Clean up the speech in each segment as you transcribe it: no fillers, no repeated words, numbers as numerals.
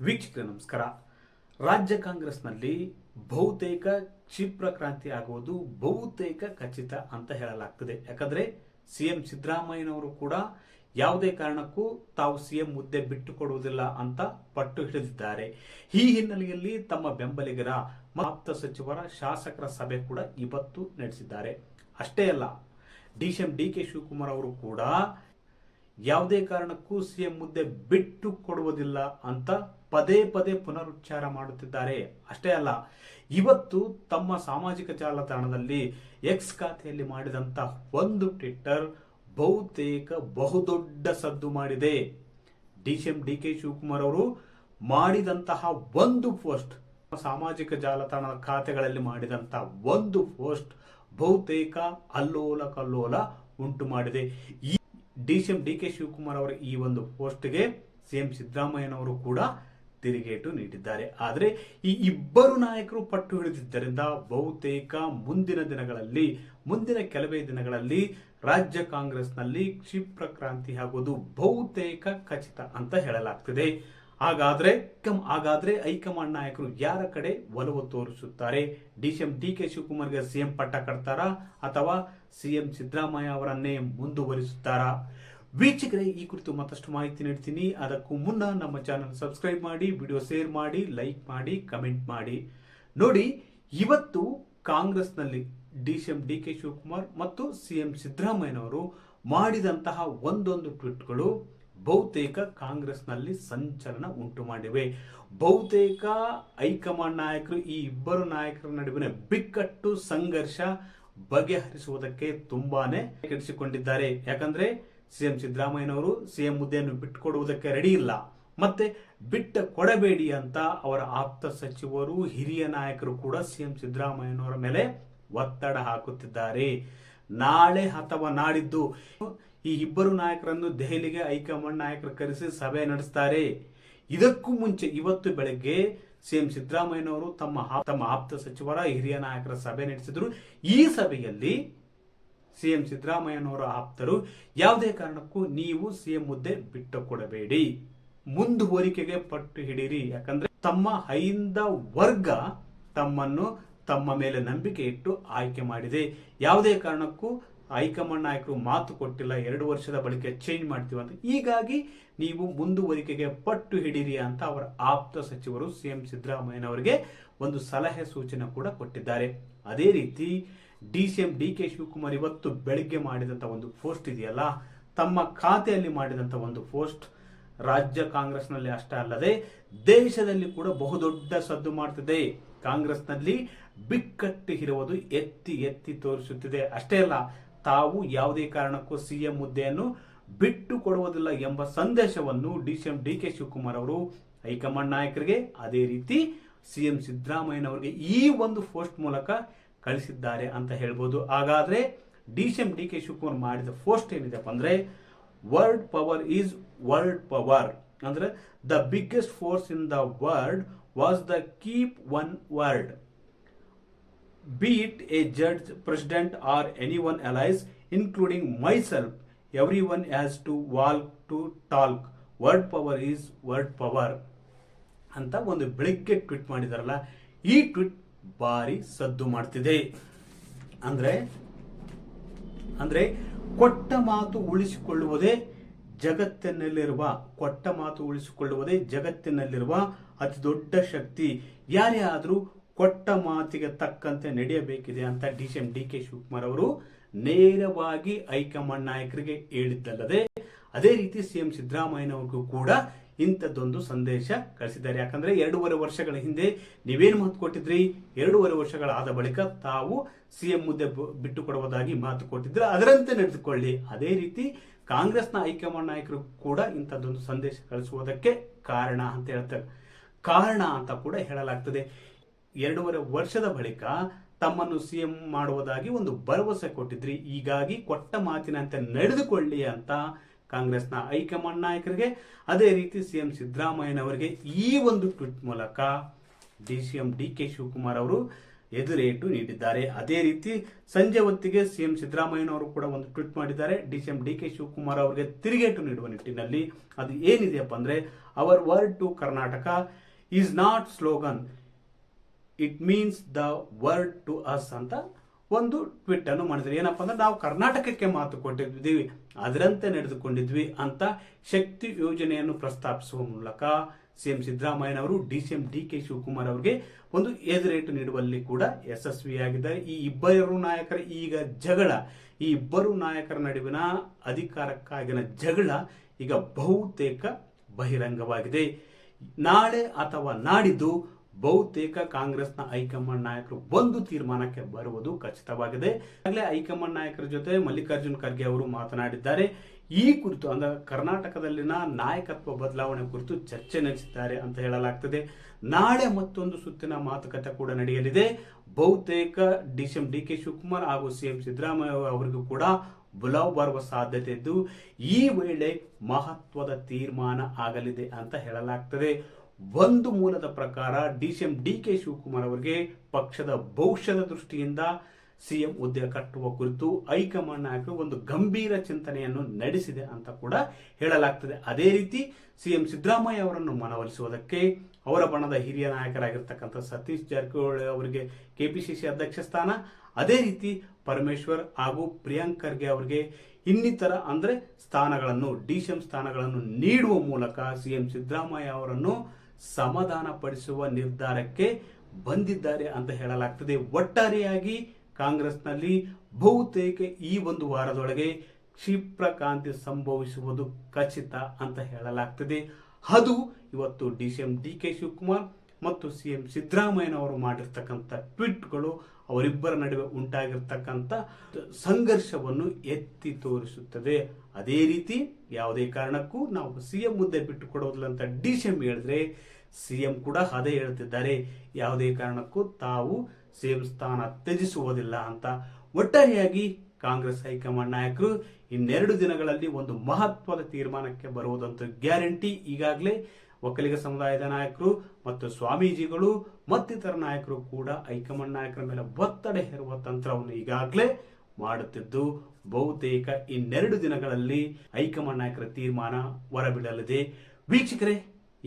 ವೀಕ್ಷಕರೇ ನಮಸ್ಕಾರ. ರಾಜ್ಯ ಕಾಂಗ್ರೆಸ್ನಲ್ಲಿ ಬಹುತೇಕ ಕ್ಷಿಪ್ರ ಕ್ರಾಂತಿ ಆಗುವುದು ಬಹುತೇಕ ಖಚಿತ ಅಂತ ಹೇಳಲಾಗ್ತದೆ. ಯಾಕಂದ್ರೆ ಸಿಎಂ ಸಿದ್ದರಾಮಯ್ಯನವರು ಕೂಡ ಯಾವುದೇ ಕಾರಣಕ್ಕೂ ತಾವು ಸಿಎಂ ಹುದ್ದೆ ಬಿಟ್ಟು ಕೊಡುವುದಿಲ್ಲ ಅಂತ ಪಟ್ಟು ಹಿಡಿದಿದ್ದಾರೆ. ಈ ಹಿನ್ನೆಲೆಯಲ್ಲಿ ತಮ್ಮ ಬೆಂಬಲಿಗರ ಆಪ್ತ ಸಚಿವರ ಶಾಸಕರ ಸಭೆ ಕೂಡ ಇವತ್ತು ನಡೆಸಿದ್ದಾರೆ. ಅಷ್ಟೇ ಅಲ್ಲ, ಡಿ.ಕೆ ಶಿವಕುಮಾರ್ ಅವರು ಕೂಡ ಯಾವುದೇ ಕಾರಣಕ್ಕೂ ಸಿಎಂ ಹುದ್ದೆ ಬಿಟ್ಟು ಕೊಡುವುದಿಲ್ಲ ಅಂತ ಪದೇ ಪದೇ ಪುನರುಚ್ಚಾರ ಮಾಡುತ್ತಿದ್ದಾರೆ. ಅಷ್ಟೇ ಅಲ್ಲ, ಇವತ್ತು ತಮ್ಮ ಸಾಮಾಜಿಕ ಜಾಲತಾಣದಲ್ಲಿ ಎಕ್ಸ್ ಖಾತೆಯಲ್ಲಿ ಮಾಡಿದಂತ ಒಂದು ಟ್ವಿಟ್ಟರ್ ಬಹುತೇಕ ಬಹುದೊಡ್ಡ ಸದ್ದು ಮಾಡಿದೆ. ಡಿ.ಕೆ ಶಿವಕುಮಾರ್ ಅವರು ಮಾಡಿದಂತಹ ಒಂದು ಪೋಸ್ಟ್, ಸಾಮಾಜಿಕ ಜಾಲತಾಣದ ಖಾತೆಗಳಲ್ಲಿ ಮಾಡಿದಂತಹ ಒಂದು ಪೋಸ್ಟ್ ಬಹುತೇಕ ಅಲ್ಲೋಲ ಕಲ್ಲೋಲ ಉಂಟು ಮಾಡಿದೆ. ಡಿ.ಕೆ ಶಿವಕುಮಾರ್ ಅವರ ಈ ಒಂದು ಪೋಸ್ಟ್ಗೆ ಸಿಎಂ ಸಿದ್ದರಾಮಯ್ಯನವರು ಕೂಡ ತಿರುಗೇಟು ನೀಡಿದ್ದಾರೆ. ಆದರೆ ಈ ಇಬ್ಬರು ನಾಯಕರು ಪಟ್ಟು ಹಿಡಿದಿದ್ದರಿಂದ ಬಹುತೇಕ ಮುಂದಿನ ಕೆಲವೇ ದಿನಗಳಲ್ಲಿ ರಾಜ್ಯ ಕಾಂಗ್ರೆಸ್ನಲ್ಲಿ ಕ್ಷಿಪ್ರ ಕ್ರಾಂತಿ ಆಗುವುದು ಬಹುತೇಕ ಖಚಿತ ಅಂತ ಹೇಳಲಾಗ್ತಿದೆ. ಹಾಗಾದ್ರೆ ಹೈಕಮಾಂಡ್ ನಾಯಕರು ಯಾರ ಕಡೆ ಒಲವು ತೋರಿಸುತ್ತಾರೆ? ಡಿ.ಕೆ ಶಿವಕುಮಾರ್ಗೆ ಸಿಎಂ ಪಟ್ಟ ಕಟ್ತಾರಾ ಅಥವಾ ಸಿಎಂ ಸಿದ್ದರಾಮಯ್ಯ ಅವರನ್ನೇ ಮುಂದುವರಿಸುತ್ತಾರಾ? ವೀಕ್ಷಕರೇ, ಈ ಕುರಿತು ಮತ್ತಷ್ಟು ಮಾಹಿತಿ ನೀಡ್ತೀನಿ. ಅದಕ್ಕೂ ಮುನ್ನ ನಮ್ಮ ಚಾನಲ್ ಸಬ್ಸ್ಕ್ರೈಬ್ ಮಾಡಿ, ವಿಡಿಯೋ ಶೇರ್ ಮಾಡಿ, ಲೈಕ್ ಮಾಡಿ, ಕಮೆಂಟ್ ಮಾಡಿ. ನೋಡಿ, ಇವತ್ತು ಕಾಂಗ್ರೆಸ್ನಲ್ಲಿ ಡಿ.ಕೆ ಶಿವಕುಮಾರ್ ಮತ್ತು ಸಿಎಂ ಸಿದ್ದರಾಮಯ್ಯನವರು ಮಾಡಿದಂತಹ ಒಂದೊಂದು ಟ್ವೀಟ್ಗಳು ಬಹುತೇಕ ಕಾಂಗ್ರೆಸ್ನಲ್ಲಿ ಸಂಚಲನ ಉಂಟು ಮಾಡಿವೆ. ಬಹುತೇಕ ಹೈಕಮಾಂಡ್ ನಾಯಕರು ಈ ಇಬ್ಬರು ನಾಯಕರ ನಡುವಿನ ಬಿಕ್ಕಟ್ಟು ಸಂಘರ್ಷ ಬಗೆಹರಿಸುವುದಕ್ಕೆ ತುಂಬಾನೇ ಕೆಡಿಸಿಕೊಂಡಿದ್ದಾರೆ. ಯಾಕಂದ್ರೆ ಸಿಎಂ ಸಿದ್ದರಾಮಯ್ಯನವರು ಸಿಎಂ ಹುದ್ದೆಯನ್ನು ಬಿಟ್ಟುಕೊಡುವುದಕ್ಕೆ ರೆಡಿ ಇಲ್ಲ, ಮತ್ತೆ ಬಿಟ್ಟ ಕೊಡಬೇಡಿ ಅಂತ ಅವರ ಆಪ್ತ ಸಚಿವರು ಹಿರಿಯ ನಾಯಕರು ಕೂಡ ಸಿಎಂ ಸಿದ್ದರಾಮಯ್ಯನವರ ಮೇಲೆ ಒತ್ತಡ ಹಾಕುತ್ತಿದ್ದಾರೆ. ನಾಳೆ ಅಥವಾ ನಾಡಿದ್ದು ಈ ಇಬ್ಬರು ನಾಯಕರನ್ನು ದೆಹಲಿಗೆ ಹೈಕಮಾಂಡ್ ನಾಯಕರು ಕರೆಸಿ ಸಭೆ ನಡೆಸ್ತಾರೆ. ಇದಕ್ಕೂ ಮುಂಚೆ ಇವತ್ತು ಬೆಳಗ್ಗೆ ಸಿಎಂ ಸಿದ್ದರಾಮಯ್ಯನವರು ತಮ್ಮ ಆಪ್ತ ಸಚಿವರ ಹಿರಿಯ ನಾಯಕರ ಸಭೆ ನಡೆಸಿದ್ರು. ಈ ಸಭೆಯಲ್ಲಿ ಸಿಎಂ ಸಿದ್ದರಾಮಯ್ಯನವರ ಆಪ್ತರು ಯಾವುದೇ ಕಾರಣಕ್ಕೂ ನೀವು ಸಿಎಂ ಹುದ್ದೆ ಬಿಟ್ಟು ಕೊಡಬೇಡಿ, ಮುಂದುವರಿಕೆಗೆ ಪಟ್ಟು ಹಿಡಿಯಿರಿ. ಯಾಕಂದ್ರೆ ತಮ್ಮ ಹೈಂದ ವರ್ಗ ತಮ್ಮ ಮೇಲೆ ನಂಬಿಕೆ ಇಟ್ಟು ಆಯ್ಕೆ ಮಾಡಿದೆ. ಯಾವುದೇ ಕಾರಣಕ್ಕೂ ಹೈಕಮಾಂಡ್ ನಾಯಕರು ಮಾತು ಕೊಟ್ಟಿಲ್ಲ, 2 ವರ್ಷದ ಬಳಿಕ ಚೇಂಜ್ ಮಾಡ್ತೀವಿ ಅಂತ. ಹೀಗಾಗಿ ನೀವು ಮುಂದುವರಿಕೆಗೆ ಪಟ್ಟು ಹಿಡಿರಿ ಅಂತ ಅವರ ಆಪ್ತ ಸಚಿವರು ಸಿಎಂ ಸಿದ್ದರಾಮಯ್ಯನವರಿಗೆ ಒಂದು ಸಲಹೆ ಸೂಚನೆ ಕೂಡ ಕೊಟ್ಟಿದ್ದಾರೆ. ಅದೇ ರೀತಿ ಡಿ.ಕೆ ಶಿವಕುಮಾರ್ ಇವತ್ತು ಬೆಳಿಗ್ಗೆ ಮಾಡಿದಂತ ಒಂದು ಪೋಸ್ಟ್ ಇದೆಯಲ್ಲ, ತಮ್ಮ ಖಾತೆಯಲ್ಲಿ ಮಾಡಿದಂತ ಒಂದು ಪೋಸ್ಟ್ ರಾಜ್ಯ ಕಾಂಗ್ರೆಸ್ನಲ್ಲಿ ಅಷ್ಟೇ ಅಲ್ಲದೆ ದೇಶದಲ್ಲಿ ಕೂಡ ಬಹುದೊಡ್ಡ ಸದ್ದು ಮಾಡ್ತಿದೆ. ಕಾಂಗ್ರೆಸ್ನಲ್ಲಿ ಬಿಕ್ಕಟ್ಟು ಇರುವುದು ಎತ್ತಿ ಎತ್ತಿ ತೋರಿಸುತ್ತಿದೆ. ಅಷ್ಟೇ ಅಲ್ಲ, ತಾವು ಯಾವುದೇ ಕಾರಣಕ್ಕೂ ಸಿಎಂ ಹುದ್ದೆಯನ್ನು ಬಿಟ್ಟು ಕೊಡುವುದಿಲ್ಲ ಎಂಬ ಸಂದೇಶವನ್ನು ಡಿ.ಕೆ ಶಿವಕುಮಾರ್ ಅವರು ಹೈಕಮಾಂಡ್ ನಾಯಕರಿಗೆ, ಅದೇ ರೀತಿ ಸಿಎಂ ಸಿದ್ದರಾಮಯ್ಯನವರಿಗೆ ಈ ಒಂದು ಪೋಸ್ಟ್ ಮೂಲಕ ಕಳಿಸಿದ್ದಾರೆ ಅಂತ ಹೇಳ್ಬೋದು. ಹಾಗಾದ್ರೆ ಡಿ.ಕೆ ಶಿವಕುಮಾರ್ ಮಾಡಿದ ಪೋಸ್ಟ್ ಏನಿದೆಪ್ಪ ಅಂದ್ರೆ, world power is world power ಅಂದ್ರೆ the biggest force in the world was the keep one word. Be it a judge, president or anyone allies, including myself, everyone has to walk to talk. Word power is word power ಅಂತ ಒಂದು ಬೆಳಿಗ್ಗೆ tweet ಮಾಡಿದಾರಲ್ಲ, ಈ tweet ಭಾರಿ ಸದ್ದು ಮಾಡ್ತಿದೆ. ಅಂದ್ರೆ ಕೊಟ್ಟ ಮಾತು ಉಳಿಸಿಕೊಳ್ಳುವುದೇ ಜಗತ್ತಿನಲ್ಲಿರುವ ಅತಿ ದೊಡ್ಡ ಶಕ್ತಿ. ಯಾರೇ ಆದ್ರೂ ಕೊಟ್ಟ ಮಾತಿಗೆ ತಕ್ಕಂತೆ ನಡೆಯಬೇಕಿದೆ ಅಂತ ಡಿ.ಕೆ ಶಿವಕುಮಾರ್ ಅವರು ನೇರವಾಗಿ ಹೈಕಮಾಂಡ್ ನಾಯಕರಿಗೆ ಹೇಳಿದ್ದಲ್ಲದೆ, ಅದೇ ರೀತಿ ಸಿಎಂ ಸಿದ್ದರಾಮಯ್ಯನವರಿಗೂ ಕೂಡ ಇಂಥದ್ದೊಂದು ಸಂದೇಶ ಕಳಿಸಿದ್ದಾರೆ. ಯಾಕಂದ್ರೆ 2.5 ವರ್ಷಗಳ ಹಿಂದೆ ನೀವೇನು ಮಾತು ಕೊಟ್ಟಿದ್ರಿ, 2.5 ವರ್ಷಗಳಾದ ಬಳಿಕ ತಾವು ಸಿಎಂ ಹುದ್ದೆ ಬಿಟ್ಟು ಕೊಡುವುದಾಗಿ ಮಾತು ಕೊಟ್ಟಿದ್ರೆ ಅದರಂತೆ ನಡೆದುಕೊಳ್ಳಿ. ಅದೇ ರೀತಿ ಕಾಂಗ್ರೆಸ್ನ ಹೈಕಮಾಂಡ್ ನಾಯಕರು ಕೂಡ ಇಂಥದ್ದೊಂದು ಸಂದೇಶ ಕಳಿಸುವುದಕ್ಕೆ ಕಾರಣ ಅಂತ ಕೂಡ ಹೇಳಲಾಗ್ತದೆ. 2.5 ವರ್ಷದ ಬಳಿಕ ತಮ್ಮನ್ನು ಸಿಎಂ ಮಾಡುವುದಾಗಿ ಒಂದು ಭರವಸೆ ಕೊಟ್ಟಿದ್ರಿ, ಹೀಗಾಗಿ ಕೊಟ್ಟ ಮಾತಿನಂತೆ ನಡೆದುಕೊಳ್ಳಿ ಅಂತ ಕಾಂಗ್ರೆಸ್ನ ಹೈಕಮಾಂಡ್ ನಾಯಕರಿಗೆ, ಅದೇ ರೀತಿ ಸಿಎಂ ಸಿದ್ದರಾಮಯ್ಯನವರಿಗೆ ಈ ಒಂದು ಟ್ವೀಟ್ ಮೂಲಕ ಡಿ.ಕೆ ಶಿವಕುಮಾರ್ ಅವರು ಎದುರೇಟು ನೀಡಿದ್ದಾರೆ. ಅದೇ ರೀತಿ ಸಂಜೆ ಹೊತ್ತಿಗೆ ಸಿಎಂ ಸಿದ್ದರಾಮಯ್ಯನವರು ಕೂಡ ಒಂದು ಟ್ವೀಟ್ ಮಾಡಿದ್ದಾರೆ. ಡಿಸಿಎಂ ಡಿಕೆ ಶಿವಕುಮಾರ್ ಅವರಿಗೆ ತಿರುಗೇಟು ನೀಡುವ ನಿಟ್ಟಿನಲ್ಲಿ. ಅದು ಏನಿದೆಯಪ್ಪ ಅಂದ್ರೆ, our word to Karnataka is not slogan, it means the word to us ಅಂತ ಒಂದು ಟ್ವೀಟ್ ಅನ್ನು ಮಾಡಿದ್ರು. ಏನಪ್ಪಾ ಅಂದ್ರೆ, ನಾವು ಕರ್ನಾಟಕಕ್ಕೆ ಮಾತು ಕೊಟ್ಟಿದ್ವಿ, ಅದರಂತೆ ನಡೆದುಕೊಂಡಿದ್ವಿ ಅಂತ ಶಕ್ತಿ ಯೋಜನೆಯನ್ನು ಪ್ರಸ್ತಾಪಿಸುವ ಮೂಲಕ ಸಿಎಂ ಸಿದ್ದರಾಮಯ್ಯನವರು ಡಿಸಿಎಂ ಡಿಕೆ ಶಿವಕುಮಾರ್ ಅವರಿಗೆ ಒಂದು ಎದುರೇಟು ನೀಡುವಲ್ಲಿ ಕೂಡ ಯಶಸ್ವಿಯಾಗಿದ್ದಾರೆ. ಈ ಇಬ್ಬರು ನಾಯಕರ ಈ ಇಬ್ಬರು ನಾಯಕರ ನಡುವಿನ ಅಧಿಕಾರಕ್ಕಾಗಿನ ಜಗಳ ಈಗ ಬಹುತೇಕ ಬಹಿರಂಗವಾಗಿದೆ. ನಾಳೆ ಅಥವಾ ನಾಡಿದ್ದು ಬಹುತೇಕ ಕಾಂಗ್ರೆಸ್ನ ಹೈಕಮಾಂಡ್ ನಾಯಕರು ಒಂದು ತೀರ್ಮಾನಕ್ಕೆ ಬರುವುದು ಖಚಿತವಾಗಿದೆ. ಈಗಾಗಲೇ ಹೈಕಮಾಂಡ್ ನಾಯಕರ ಜೊತೆ ಮಲ್ಲಿಕಾರ್ಜುನ್ ಖರ್ಗೆ ಅವರು ಮಾತನಾಡಿದ್ದಾರೆ. ಈ ಕುರಿತು ಅಂದ್ರೆ ಕರ್ನಾಟಕದಲ್ಲಿನ ನಾಯಕತ್ವ ಬದಲಾವಣೆ ಕುರಿತು ಚರ್ಚೆ ನಡೆಸಿದ್ದಾರೆ ಅಂತ ಹೇಳಲಾಗ್ತದೆ. ನಾಳೆ ಮತ್ತೊಂದು ಸುತ್ತಿನ ಮಾತುಕತೆ ಕೂಡ ನಡೆಯಲಿದೆ. ಬಹುತೇಕ ಡಿಸಿಎಂ ಡಿಕೆ ಶಿವಕುಮಾರ್ ಹಾಗೂ ಸಿಎಂ ಸಿದ್ದರಾಮಯ್ಯ ಅವರಿಗೂ ಕೂಡ ಬುಲಾವ್ ಬರುವ ಸಾಧ್ಯತೆ ಇದ್ದು, ಈ ವೇಳೆ ಮಹತ್ವದ ತೀರ್ಮಾನ ಆಗಲಿದೆ ಅಂತ ಹೇಳಲಾಗ್ತದೆ. ಒಂದು ಮೂಲದ ಪ್ರಕಾರ ಡಿಸಿಎಂ ಡಿಕೆ ಶಿವಕುಮಾರ್ ಅವರಿಗೆ ಪಕ್ಷದ ಭವಿಷ್ಯದ ದೃಷ್ಟಿಯಿಂದ ಸಿಎಂ ಹುದ್ದೆ ಕಟ್ಟುವ ಕುರಿತು ಹೈಕಮಾಂಡ್ ನಾಯಕರು ಒಂದು ಗಂಭೀರ ಚಿಂತನೆಯನ್ನು ನಡೆಸಿದೆ ಅಂತ ಕೂಡ ಹೇಳಲಾಗ್ತದೆ. ಅದೇ ರೀತಿ ಸಿಎಂ ಸಿದ್ದರಾಮಯ್ಯ ಅವರನ್ನು ಮನವೊಲಿಸುವುದಕ್ಕೆ ಅವರ ಬಣದ ಹಿರಿಯ ನಾಯಕರಾಗಿರ್ತಕ್ಕಂಥ ಸತೀಶ್ ಜಾರಕಿಹೊಳಿ ಅವರಿಗೆ ಕೆಪಿಸಿಸಿ ಅಧ್ಯಕ್ಷ ಸ್ಥಾನ, ಅದೇ ರೀತಿ ಪರಮೇಶ್ವರ್ ಹಾಗೂ ಪ್ರಿಯಾಂಕ್ ಖರ್ಗೆ ಅವರಿಗೆ ಇನ್ನಿತರ ಅಂದ್ರೆ ಸ್ಥಾನಗಳನ್ನು, ಡಿಸಿಎಂ ಸ್ಥಾನಗಳನ್ನು ನೀಡುವ ಮೂಲಕ ಸಿಎಂ ಸಿದ್ದರಾಮಯ್ಯ ಅವರನ್ನು ಸಮಾಧಾನ ಪಡಿಸುವ ನಿರ್ಧಾರಕ್ಕೆ ಬಂದಿದ್ದಾರೆ ಅಂತ ಹೇಳಲಾಗ್ತದೆ. ಒಟ್ಟಾರೆಯಾಗಿ ಕಾಂಗ್ರೆಸ್ನಲ್ಲಿ ಬಹುತೇಕ ಈ ಒಂದು ವಾರದೊಳಗೆ ಕ್ಷಿಪ್ರ ಕ್ರಾಂತಿ ಸಂಭವಿಸುವುದು ಖಚಿತ ಅಂತ ಹೇಳಲಾಗ್ತದೆ. ಅದು ಇವತ್ತು ಡಿಸಿಎಂ ಡಿಕೆ ಶಿವಕುಮಾರ್ ಮತ್ತು ಸಿಎಂ ಸಿದ್ದರಾಮಯ್ಯನವರು ಮಾಡಿರ್ತಕ್ಕಂಥ ಟ್ವೀಟ್ಗಳು ಅವರಿಬ್ಬರ ನಡುವೆ ಉಂಟಾಗಿರ್ತಕ್ಕಂಥ ಸಂಘರ್ಷವನ್ನು ಎತ್ತಿ ತೋರಿಸುತ್ತದೆ. ಅದೇ ರೀತಿ ಯಾವುದೇ ಕಾರಣಕ್ಕೂ ನಾವು ಸಿಎಂ ಹುದ್ದೆ ಬಿಟ್ಟು ಕೊಡೋದಿಲ್ಲ ಅಂತ ಡಿಸಿಎಂ ಹೇಳಿದ್ರೆ, ಸಿಎಂ ಕೂಡ ಅದೇ ಹೇಳ್ತಿದ್ದಾರೆ, ಯಾವುದೇ ಕಾರಣಕ್ಕೂ ತಾವು ಸಿಎಂ ಸ್ಥಾನ ತ್ಯಜಿಸುವುದಿಲ್ಲ ಅಂತ. ಒಟ್ಟಾರೆಯಾಗಿ ಕಾಂಗ್ರೆಸ್ ಹೈಕಮಾಂಡ್ ನಾಯಕರು ಇನ್ನೆರಡು ದಿನಗಳಲ್ಲಿ ಒಂದು ಮಹತ್ವದ ತೀರ್ಮಾನಕ್ಕೆ ಬರುವುದಂತೂ ಗ್ಯಾರಂಟಿ. ಈಗಾಗಲೇ ಒಕ್ಕಲಿಗ ಸಮುದಾಯದ ನಾಯಕರು ಮತ್ತು ಸ್ವಾಮೀಜಿಗಳು ಮತ್ತಿತರ ನಾಯಕರು ಕೂಡ ಹೈಕಮಾಂಡ್ ನಾಯಕರ ಮೇಲೆ ಒತ್ತಡ ಹೇರುವ ತಂತ್ರವನ್ನು ಈಗಾಗಲೇ ಮಾಡುತ್ತಿದ್ದು, ಬಹುತೇಕ ಇನ್ನೆರಡು ದಿನಗಳಲ್ಲಿ ಹೈಕಮಾಂಡ್ ನಾಯಕರ ತೀರ್ಮಾನ ಹೊರಬೀಳಲಿದೆ. ವೀಕ್ಷಕರೇ,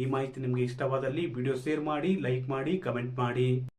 ಈ ಮಾಹಿತಿ ನಿಮಗೆ ಇಷ್ಟವಾದಲ್ಲಿ ವಿಡಿಯೋ ಶೇರ್ ಮಾಡಿ, ಲೈಕ್ ಮಾಡಿ, ಕಮೆಂಟ್ ಮಾಡಿ.